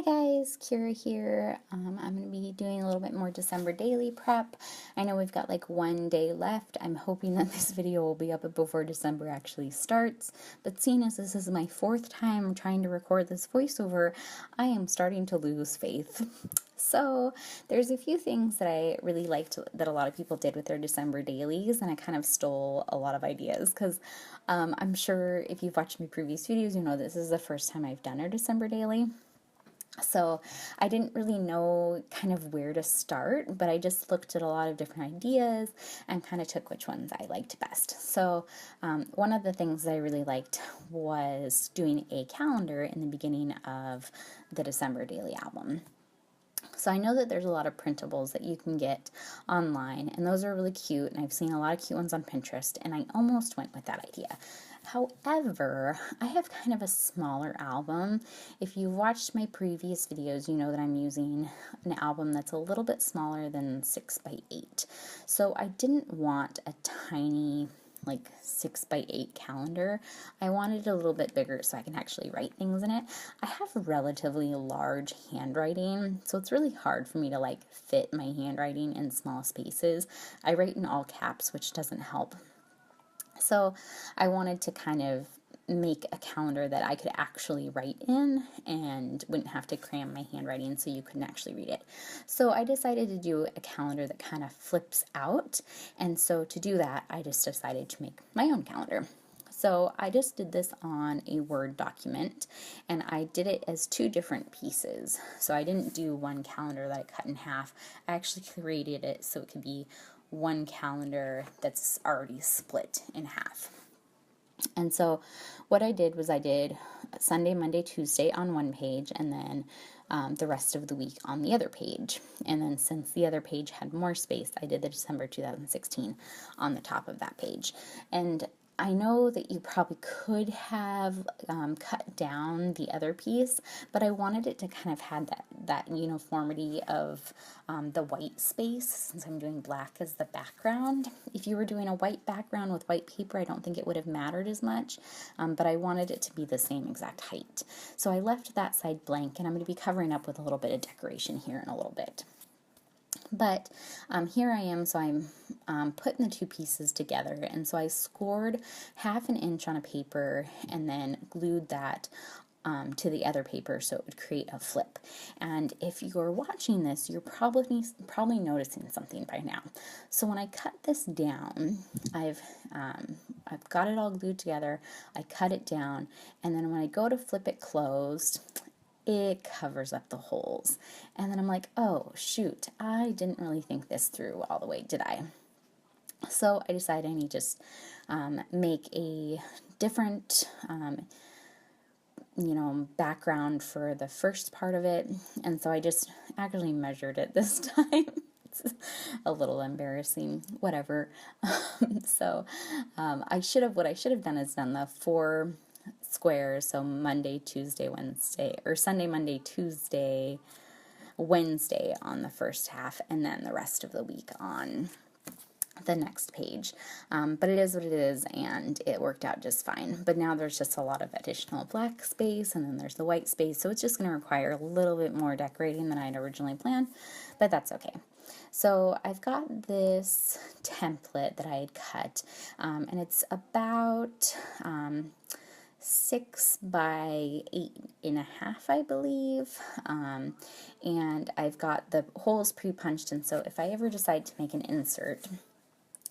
Hi guys, Kira here. I'm going to be doing a little bit more December daily prep. I know we've got like one day left. I'm hoping that this video will be up before December actually starts. But seeing as this is my fourth time trying to record this voiceover, I am starting to lose faith. So there's a few things that I really liked that a lot of people did with their December dailies, and I kind of stole a lot of ideas because I'm sure if you've watched my previous videos, you know this is the first time I've done a December daily. So I didn't really know kind of where to start, but I just looked at a lot of different ideas and kind of took which ones I liked best. So one of the things that I really liked was doing a calendar in the beginning of the December daily album. So I know that there's a lot of printables that you can get online, and those are really cute, and I've seen a lot of cute ones on Pinterest, and I almost went with that idea. However, I have kind of a smaller album. If you've watched my previous videos, you know that I'm using an album that's a little bit smaller than 6x8. So I didn't want a tiny like 6x8 calendar. I wanted it a little bit bigger so I can actually write things in it. I have relatively large handwriting, so it's really hard for me to like fit my handwriting in small spaces. I write in all caps, which doesn't help. So I wanted to kind of make a calendar that I could actually write in and wouldn't have to cram my handwriting so you couldn't actually read it. So I decided to do a calendar that kind of flips out, and so to do that I just decided to make my own calendar. So I just did this on a Word document, and I did it as two different pieces. So I didn't do one calendar that I cut in half. I actually created it so it could be one calendar that's already split in half. And so what I did was I did Sunday, Monday, Tuesday on one page, and then the rest of the week on the other page. And then since the other page had more space, I did the December 2016 on the top of that page. And I know that you probably could have cut down the other piece, but I wanted it to kind of have that uniformity of the white space, since I'm doing black as the background. If you were doing a white background with white paper, I don't think it would have mattered as much, but I wanted it to be the same exact height. So I left that side blank, and I'm going to be covering up with a little bit of decoration here in a little bit. But here I am, so I'm putting the two pieces together, and so I scored 1/2 inch on a paper and then glued that to the other paper so it would create a flip. And if you're watching this, you're probably noticing something by now. So when I cut this down, I've got it all glued together, I cut it down, and then when I go to flip it closed, it covers up the holes. And then I'm like, oh shoot, I didn't really think this through all the way, did I? So I decided I need to just make a different background for the first part of it. And so I just actually measured it this time. It's a little embarrassing, whatever. So what I should have done is done the 4 squares, so Monday, Tuesday, Wednesday, or Sunday, Monday, Tuesday, Wednesday on the first half, and then the rest of the week on the next page. But it is what it is, and it worked out just fine. But now there's just a lot of additional black space, and then there's the white space, so it's just going to require a little bit more decorating than I'd originally planned, but that's okay. So I've got this template that I had cut, and it's about 6x8.5, I believe, and I've got the holes pre-punched, and so if I ever decide to make an insert,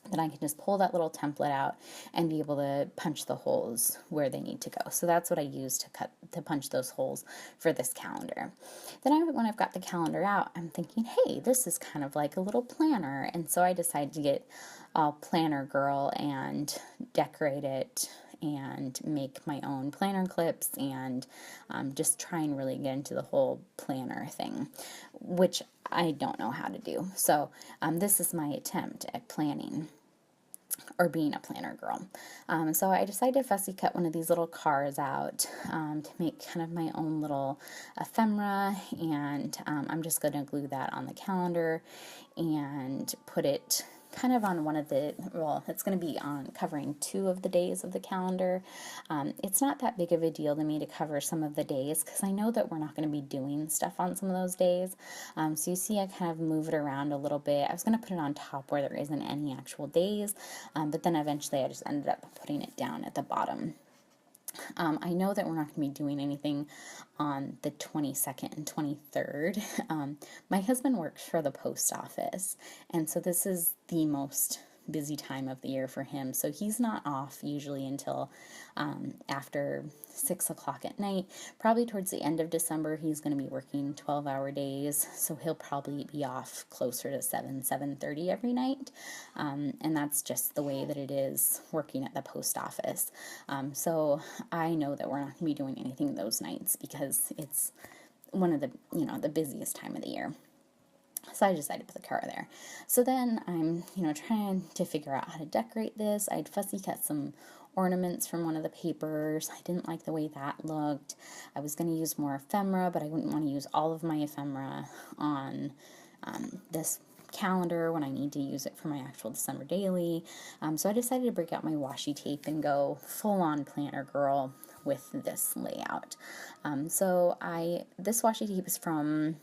then I can just pull that little template out and be able to punch the holes where they need to go. So that's what I use to punch those holes for this calendar. Then when I've got the calendar out, I'm thinking, hey, this is kind of like a little planner, and so I decided to get a planner girl and decorate it and make my own planner clips and just try and really get into the whole planner thing, which I don't know how to do. So this is my attempt at planning or being a planner girl. So I decided to fussy cut one of these little cars out to make kind of my own little ephemera, and I'm just going to glue that on the calendar and put it kind of on one of the, well, it's going to be on covering 2 of the days of the calendar. It's not that big of a deal to me to cover some of the days because I know that we're not going to be doing stuff on some of those days. So you see I kind of move it around a little bit. I was going to put it on top where there isn't any actual days, but then eventually I just ended up putting it down at the bottom. I know that we're not going to be doing anything on the 22nd and 23rd. My husband works for the post office, and so this is the most busy time of the year for him. So he's not off usually until after 6 o'clock at night. Probably towards the end of December, he's going to be working 12-hour days, so he'll probably be off closer to 7:30 every night. And that's just the way that it is working at the post office. So I know that we're not going to be doing anything those nights because it's one of the, the busiest time of the year. So I decided to put the kira there. So then I'm, trying to figure out how to decorate this. I'd fussy cut some ornaments from one of the papers. I didn't like the way that looked. I was going to use more ephemera, but I wouldn't want to use all of my ephemera on this calendar when I need to use it for my actual December daily. So I decided to break out my washi tape and go full-on planner girl with this layout. This washi tape is from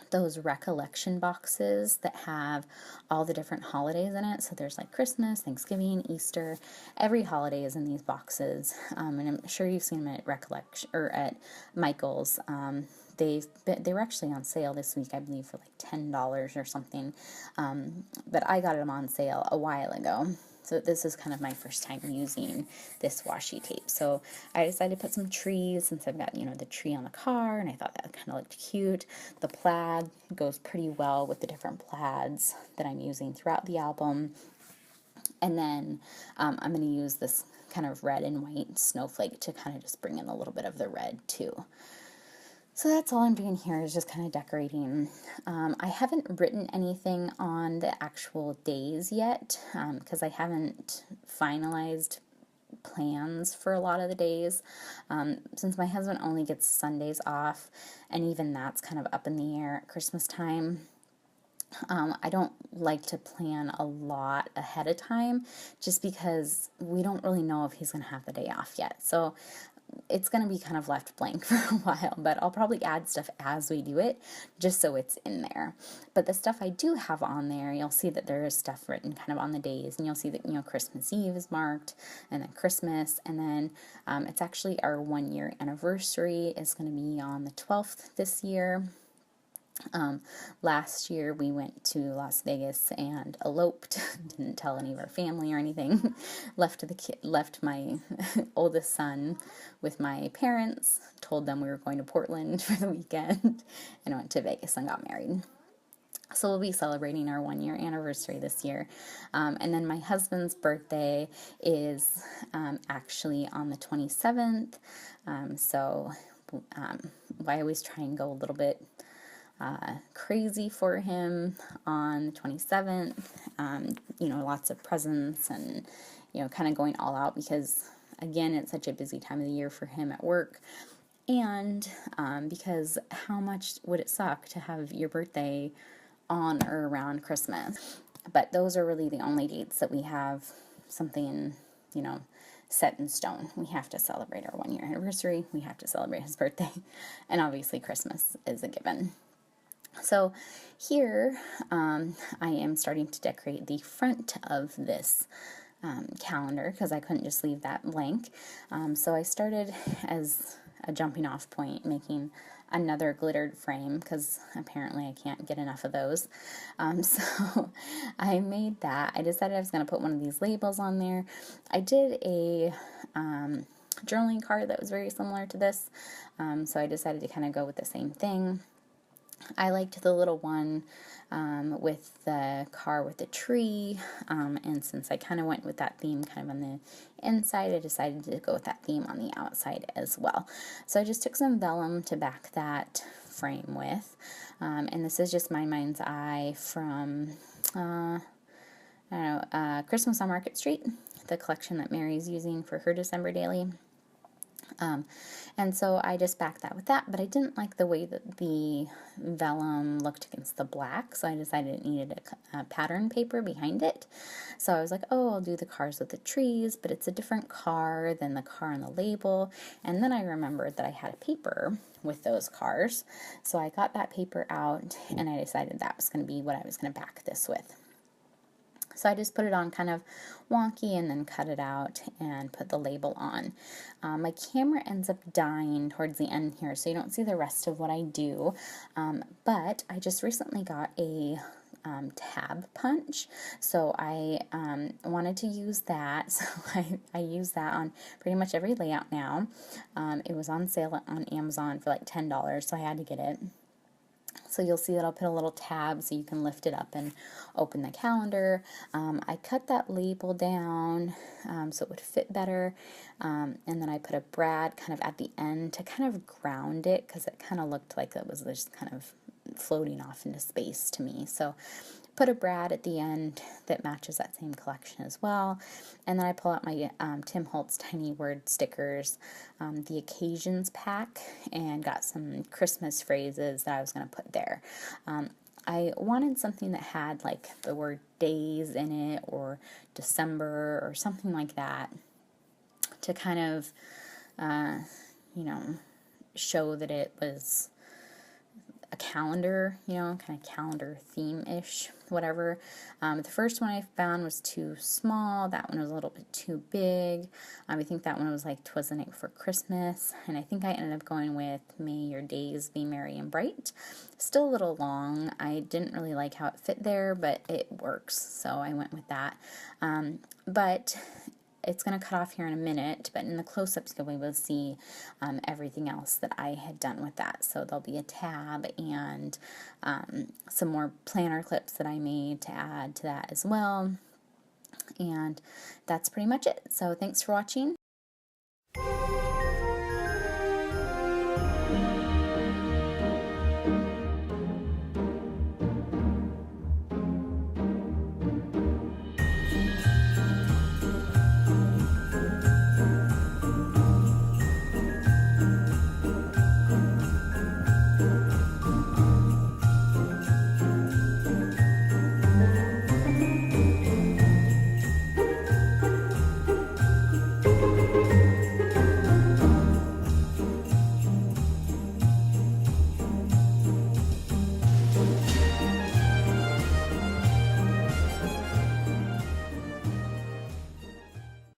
those recollection boxes that have all the different holidays in it. So there's like Christmas, Thanksgiving, Easter, every holiday is in these boxes. And I'm sure you've seen them at Recollection or at Michael's. They were actually on sale this week, I believe, for like $10 or something. But I got them on sale a while ago. So this is kind of my first time using this washi tape. So I decided to put some trees since I've got, the tree on the car, and I thought that kind of looked cute. The plaid goes pretty well with the different plaids that I'm using throughout the album. And then I'm going to use this kind of red and white snowflake to kind of just bring in a little bit of the red too. So that's all I'm doing here is just kind of decorating. I haven't written anything on the actual days yet because I haven't finalized plans for a lot of the days. Since my husband only gets Sundays off, and even that's kind of up in the air at Christmas time, I don't like to plan a lot ahead of time just because we don't really know if he's going to have the day off yet. So it's going to be kind of left blank for a while, but I'll probably add stuff as we do it, just so it's in there. But the stuff I do have on there, you'll see that there is stuff written kind of on the days, and you'll see that, Christmas Eve is marked, and then Christmas, and then it's actually our 1-year anniversary is going to be on the 12th this year. Last year we went to Las Vegas and eloped, didn't tell any of our family or anything, left my oldest son with my parents, told them we were going to Portland for the weekend, and went to Vegas and got married. So we'll be celebrating our 1-year anniversary this year. And then my husband's birthday is actually on the 27th. I always try and go a little bit crazy for him on the 27th, lots of presents and, kind of going all out because, again, it's such a busy time of the year for him at work. And because how much would it suck to have your birthday on or around Christmas? But those are really the only dates that we have something, set in stone. We have to celebrate our 1-year anniversary. We have to celebrate his birthday. And obviously Christmas is a given. So here I am starting to decorate the front of this calendar because I couldn't just leave that blank. So I started as a jumping off point making another glittered frame because apparently I can't get enough of those. So I made that. I decided I was going to put one of these labels on there. I did a journaling card that was very similar to this. So I decided to kind of go with the same thing. I liked the little one with the car with the tree, and since I kind of went with that theme kind of on the inside, I decided to go with that theme on the outside as well. So I just took some vellum to back that frame with, and this is just my mind's eye from, Christmas on Market Street, the collection that Mary's using for her December daily. And so I just backed that with that, but I didn't like the way that the vellum looked against the black, so I decided it needed a pattern paper behind it. So I was like, oh, I'll do the cars with the trees, but it's a different car than the car on the label. And then I remembered that I had a paper with those cars, so I got that paper out and I decided that was going to be what I was going to back this with. So I just put it on kind of wonky and then cut it out and put the label on. My camera ends up dying towards the end here, so you don't see the rest of what I do. But I just recently got a tab punch, so I wanted to use that. So I use that on pretty much every layout now. It was on sale on Amazon for like $10, so I had to get it. So you'll see that I'll put a little tab so you can lift it up and open the calendar. I cut that label down so it would fit better, and then I put a brad kind of at the end to kind of ground it, because it kind of looked like it was just kind of floating off into space to me. So put a brad at the end that matches that same collection as well. And then I pull out my Tim Holtz Tiny Word stickers, the Occasions pack, and got some Christmas phrases that I was going to put there. I wanted something that had like the word days in it, or December, or something like that, to kind of, show that it was a calendar, kind of calendar theme-ish, whatever. The first one I found was too small. That one was a little bit too big. I think that one was like "'Twas the Night Before Christmas," and I think I ended up going with "May Your Days Be Merry and Bright." Still a little long. I didn't really like how it fit there, but it works, so I went with that. But it's going to cut off here in a minute, but in the close-ups you'll be able to see everything else that I had done with that. So there'll be a tab and some more planner clips that I made to add to that as well. And that's pretty much it. So thanks for watching.